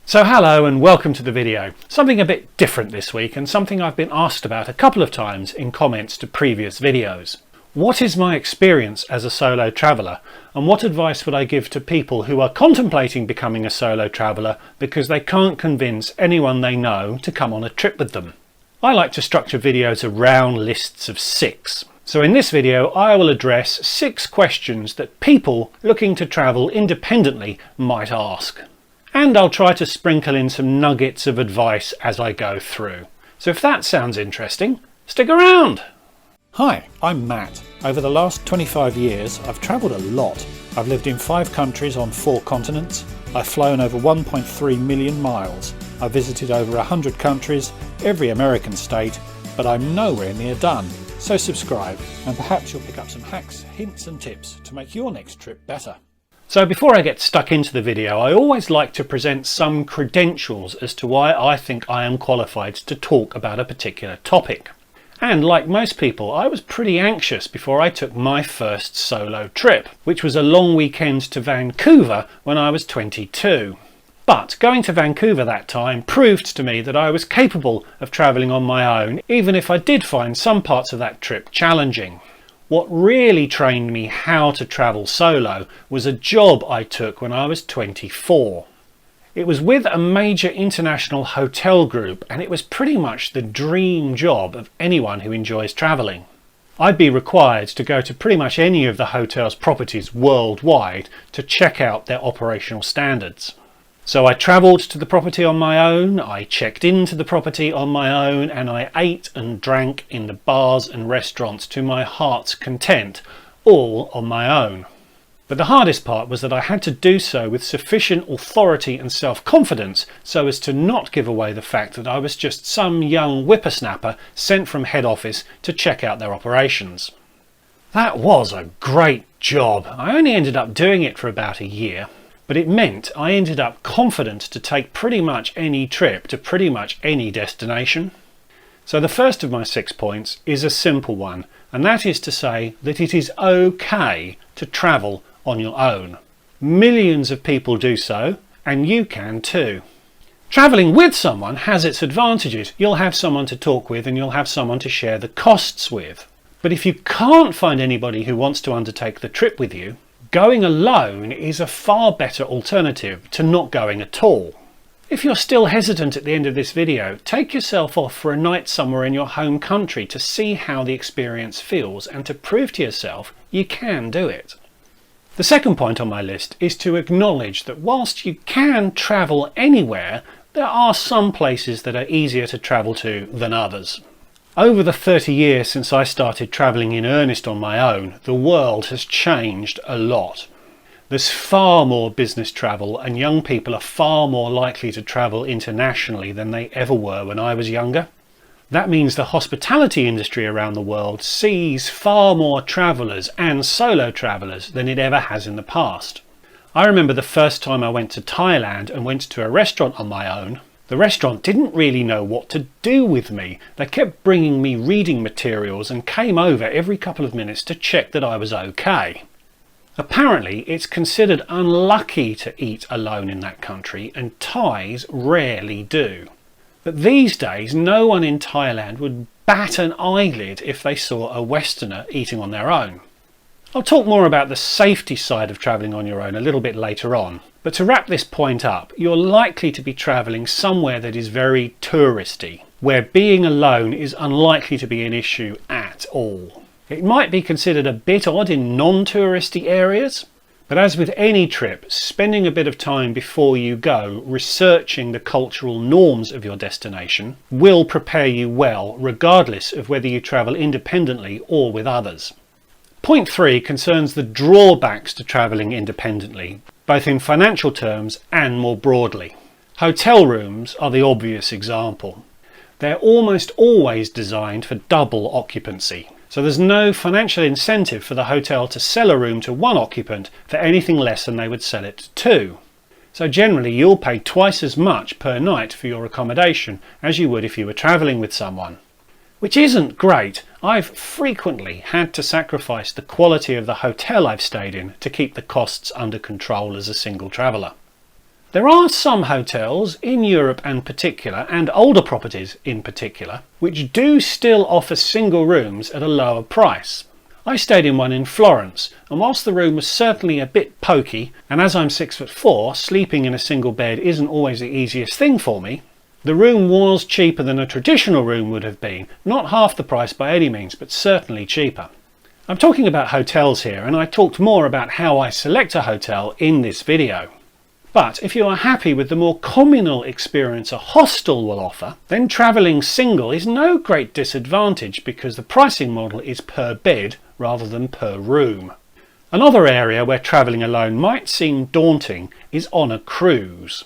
So hello and welcome to the video. Something a bit different this week and something I've been asked about a couple of times in comments to previous videos. What is my experience as a solo traveller, and what advice would I give to people who are contemplating becoming a solo traveller because they can't convince anyone they know to come on a trip with them? I like to structure videos around lists of 6. So in this video I will address 6 questions that people looking to travel independently might ask. And I'll try to sprinkle in some nuggets of advice as I go through. So if that sounds interesting, stick around! Hi, I'm Matt. Over the last 25 years I've travelled a lot. I've lived in 5 countries on 4 continents. I've flown over 1.3 million miles. I've visited over 100 countries, every American state, but I'm nowhere near done. So subscribe and perhaps you'll pick up some hacks, hints and tips to make your next trip better. So before I get stuck into the video, I always like to present some credentials as to why I think I am qualified to talk about a particular topic. And like most people, I was pretty anxious before I took my first solo trip, which was a long weekend to Vancouver when I was 22. But going to Vancouver that time proved to me that I was capable of travelling on my own, even if I did find some parts of that trip challenging. What really trained me how to travel solo was a job I took when I was 24. It was with a major international hotel group, and it was pretty much the dream job of anyone who enjoys travelling. I'd be required to go to pretty much any of the hotel's properties worldwide to check out their operational standards. So I travelled to the property on my own, I checked into the property on my own, and I ate and drank in the bars and restaurants to my heart's content, all on my own. But the hardest part was that I had to do so with sufficient authority and self-confidence so as to not give away the fact that I was just some young whippersnapper sent from head office to check out their operations. That was a great job. I only ended up doing it for about a year. But it meant I ended up confident to take pretty much any trip to pretty much any destination. So the first of my 6 points is a simple one, and that is to say that it is okay to travel on your own. Millions of people do so, and you can too. Travelling with someone has its advantages. You'll have someone to talk with and you'll have someone to share the costs with. But if you can't find anybody who wants to undertake the trip with you, going alone is a far better alternative to not going at all. If you're still hesitant at the end of this video, take yourself off for a night somewhere in your home country to see how the experience feels and to prove to yourself you can do it. The second point on my list is to acknowledge that whilst you can travel anywhere, there are some places that are easier to travel to than others. Over the 30 years since I started travelling in earnest on my own, the world has changed a lot. There's far more business travel, and young people are far more likely to travel internationally than they ever were when I was younger. That means the hospitality industry around the world sees far more travellers and solo travellers than it ever has in the past. I remember the first time I went to Thailand and went to a restaurant on my own. The restaurant didn't really know what to do with me. They kept bringing me reading materials and came over every couple of minutes to check that I was okay. Apparently it's considered unlucky to eat alone in that country, and Thais rarely do. But these days no one in Thailand would bat an eyelid if they saw a Westerner eating on their own. I'll talk more about the safety side of travelling on your own a little bit later on. But to wrap this point up, you're likely to be travelling somewhere that is very touristy, where being alone is unlikely to be an issue at all. It might be considered a bit odd in non-touristy areas, but as with any trip, spending a bit of time before you go researching the cultural norms of your destination will prepare you well, regardless of whether you travel independently or with others. Point 3 concerns the drawbacks to travelling independently, both in financial terms and more broadly. Hotel rooms are the obvious example. They're almost always designed for double occupancy, so there's no financial incentive for the hotel to sell a room to one occupant for anything less than they would sell it to 2. So generally you'll pay twice as much per night for your accommodation as you would if you were travelling with someone. Which isn't great. I've frequently had to sacrifice the quality of the hotel I've stayed in to keep the costs under control as a single traveller. There are some hotels in Europe in particular, and older properties in particular, which do still offer single rooms at a lower price. I stayed in one in Florence, and whilst the room was certainly a bit pokey, and as I'm 6'4", sleeping in a single bed isn't always the easiest thing for me, the room was cheaper than a traditional room would have been. Not half the price by any means, but certainly cheaper. I'm talking about hotels here, and I talked more about how I select a hotel in this video. But if you are happy with the more communal experience a hostel will offer, then travelling single is no great disadvantage because the pricing model is per bed rather than per room. Another area where travelling alone might seem daunting is on a cruise.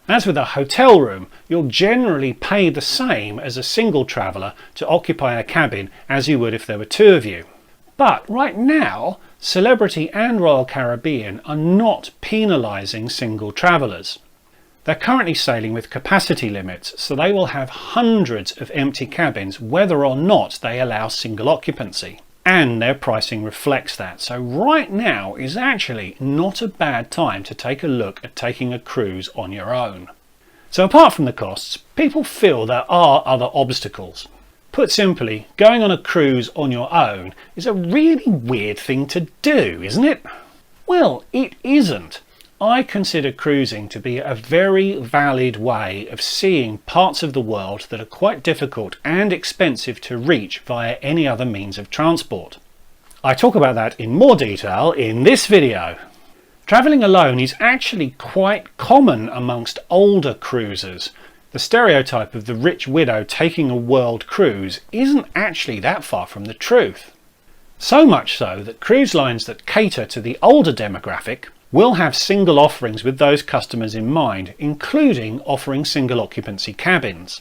As with a hotel room, you'll generally pay the same as a single traveller to occupy a cabin as you would if there were two of you. But right now, Celebrity and Royal Caribbean are not penalising single travellers. They're currently sailing with capacity limits, so they will have hundreds of empty cabins whether or not they allow single occupancy. And their pricing reflects that. So right now is actually not a bad time to take a look at taking a cruise on your own. So apart from the costs, people feel there are other obstacles. Put simply, going on a cruise on your own is a really weird thing to do, isn't it? Well, it isn't. I consider cruising to be a very valid way of seeing parts of the world that are quite difficult and expensive to reach via any other means of transport. I talk about that in more detail in this video. Travelling alone is actually quite common amongst older cruisers. The stereotype of the rich widow taking a world cruise isn't actually that far from the truth. So much so that cruise lines that cater to the older demographic will have single offerings with those customers in mind, including offering single occupancy cabins.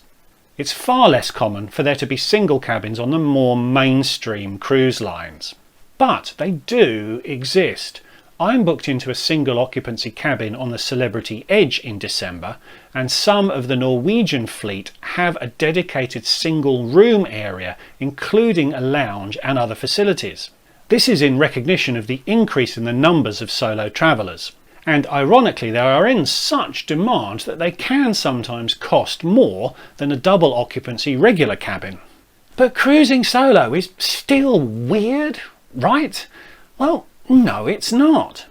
It's far less common for there to be single cabins on the more mainstream cruise lines. But they do exist. I'm booked into a single occupancy cabin on the Celebrity Edge in December, and some of the Norwegian fleet have a dedicated single room area, including a lounge and other facilities. This is in recognition of the increase in the numbers of solo travellers. And ironically, they are in such demand that they can sometimes cost more than a double occupancy regular cabin. But cruising solo is still weird, right? Well, no, it's not.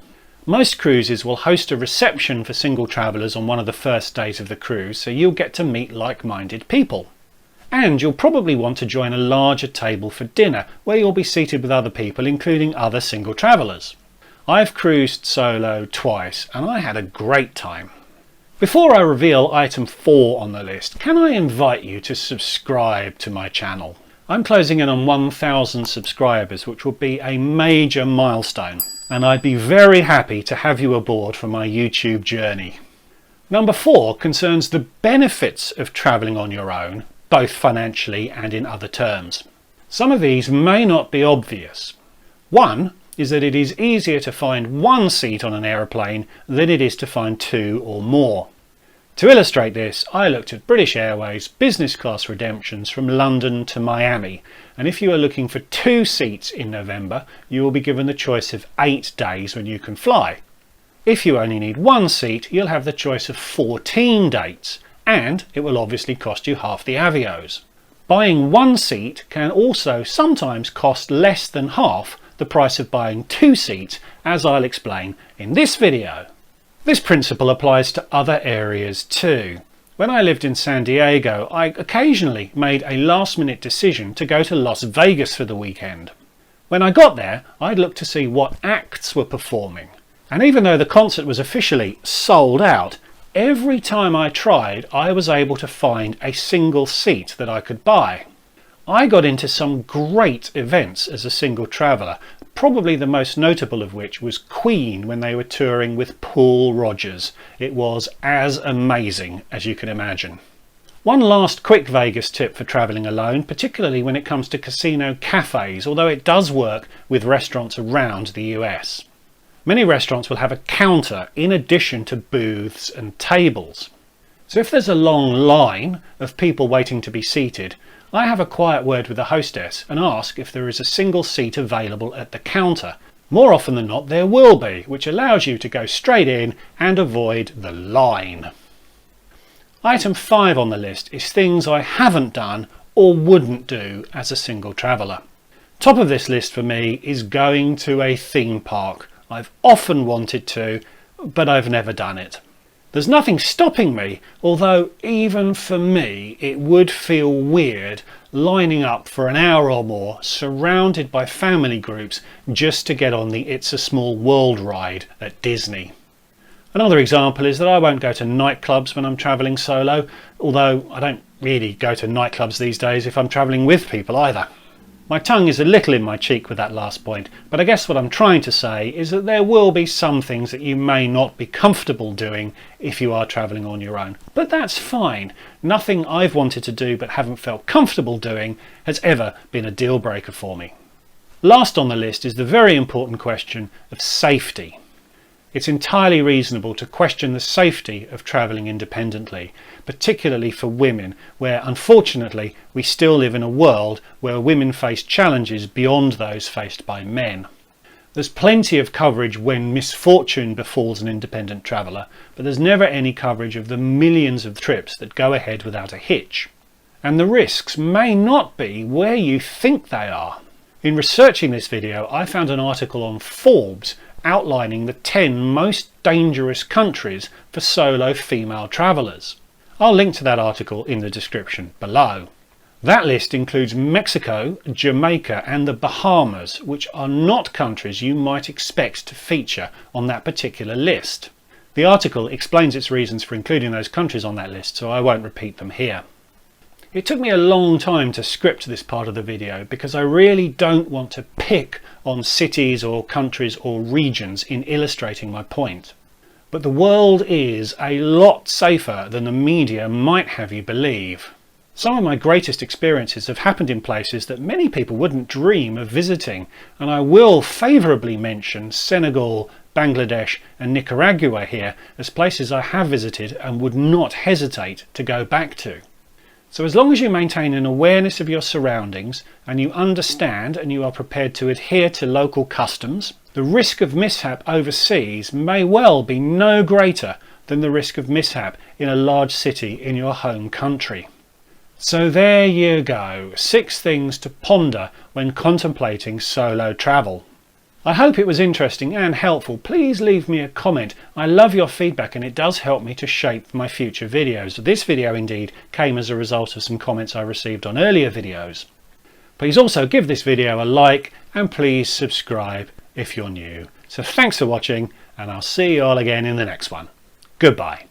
Most cruises will host a reception for single travellers on one of the first days of the cruise, so you'll get to meet like-minded people. And you'll probably want to join a larger table for dinner, where you'll be seated with other people, including other single travellers. I've cruised solo twice, and I had a great time. Before I reveal item 4 on the list, can I invite you to subscribe to my channel? I'm closing in on 1,000 subscribers, which will be a major milestone, and I'd be very happy to have you aboard for my YouTube journey. Number 4 concerns the benefits of travelling on your own, both financially and in other terms. Some of these may not be obvious. One is that it is easier to find one seat on an aeroplane than it is to find two or more. To illustrate this, I looked at British Airways business class redemptions from London to Miami, and if you are looking for 2 seats in November, you will be given the choice of 8 days when you can fly. If you only need 1 seat, you'll have the choice of 14 dates, and it will obviously cost you half the avios. Buying 1 seat can also sometimes cost less than half the price of buying 2 seats, as I'll explain in this video. This principle applies to other areas too. When I lived in San Diego, I occasionally made a last-minute decision to go to Las Vegas for the weekend. When I got there, I'd look to see what acts were performing. And even though the concert was officially sold out, every time I tried, I was able to find a single seat that I could buy. I got into some great events as a single traveller, probably the most notable of which was Queen when they were touring with Paul Rodgers. It was as amazing as you can imagine. One last quick Vegas tip for travelling alone, particularly when it comes to casino cafes, although it does work with restaurants around the US. Many restaurants will have a counter in addition to booths and tables. So if there's a long line of people waiting to be seated, I have a quiet word with the hostess and ask if there is a single seat available at the counter. More often than not there will be, which allows you to go straight in and avoid the line. Item 5 on the list is things I haven't done or wouldn't do as a single traveller. Top of this list for me is going to a theme park. I've often wanted to, but I've never done it. There's nothing stopping me, although even for me it would feel weird lining up for an hour or more surrounded by family groups just to get on the It's a Small World ride at Disney. Another example is that I won't go to nightclubs when I'm travelling solo, although I don't really go to nightclubs these days if I'm travelling with people either. My tongue is a little in my cheek with that last point, but I guess what I'm trying to say is that there will be some things that you may not be comfortable doing if you are travelling on your own. But that's fine. Nothing I've wanted to do but haven't felt comfortable doing has ever been a deal breaker for me. Last on the list is the very important question of safety. It's entirely reasonable to question the safety of travelling independently, particularly for women, where unfortunately we still live in a world where women face challenges beyond those faced by men. There's plenty of coverage when misfortune befalls an independent traveller, but there's never any coverage of the millions of trips that go ahead without a hitch. And the risks may not be where you think they are. In researching this video, I found an article on Forbes outlining the 10 most dangerous countries for solo female travellers. I'll link to that article in the description below. That list includes Mexico, Jamaica and the Bahamas, which are not countries you might expect to feature on that particular list. The article explains its reasons for including those countries on that list, so I won't repeat them here. It took me a long time to script this part of the video because I really don't want to pick on cities or countries or regions in illustrating my point. But the world is a lot safer than the media might have you believe. Some of my greatest experiences have happened in places that many people wouldn't dream of visiting, and I will favourably mention Senegal, Bangladesh and Nicaragua here as places I have visited and would not hesitate to go back to. So as long as you maintain an awareness of your surroundings and you understand and you are prepared to adhere to local customs, the risk of mishap overseas may well be no greater than the risk of mishap in a large city in your home country. So there you go, 6 things to ponder when contemplating solo travel. I hope it was interesting and helpful. Please leave me a comment. I love your feedback and it does help me to shape my future videos. This video indeed came as a result of some comments I received on earlier videos. Please also give this video a like and please subscribe if you're new. So thanks for watching and I'll see you all again in the next one. Goodbye.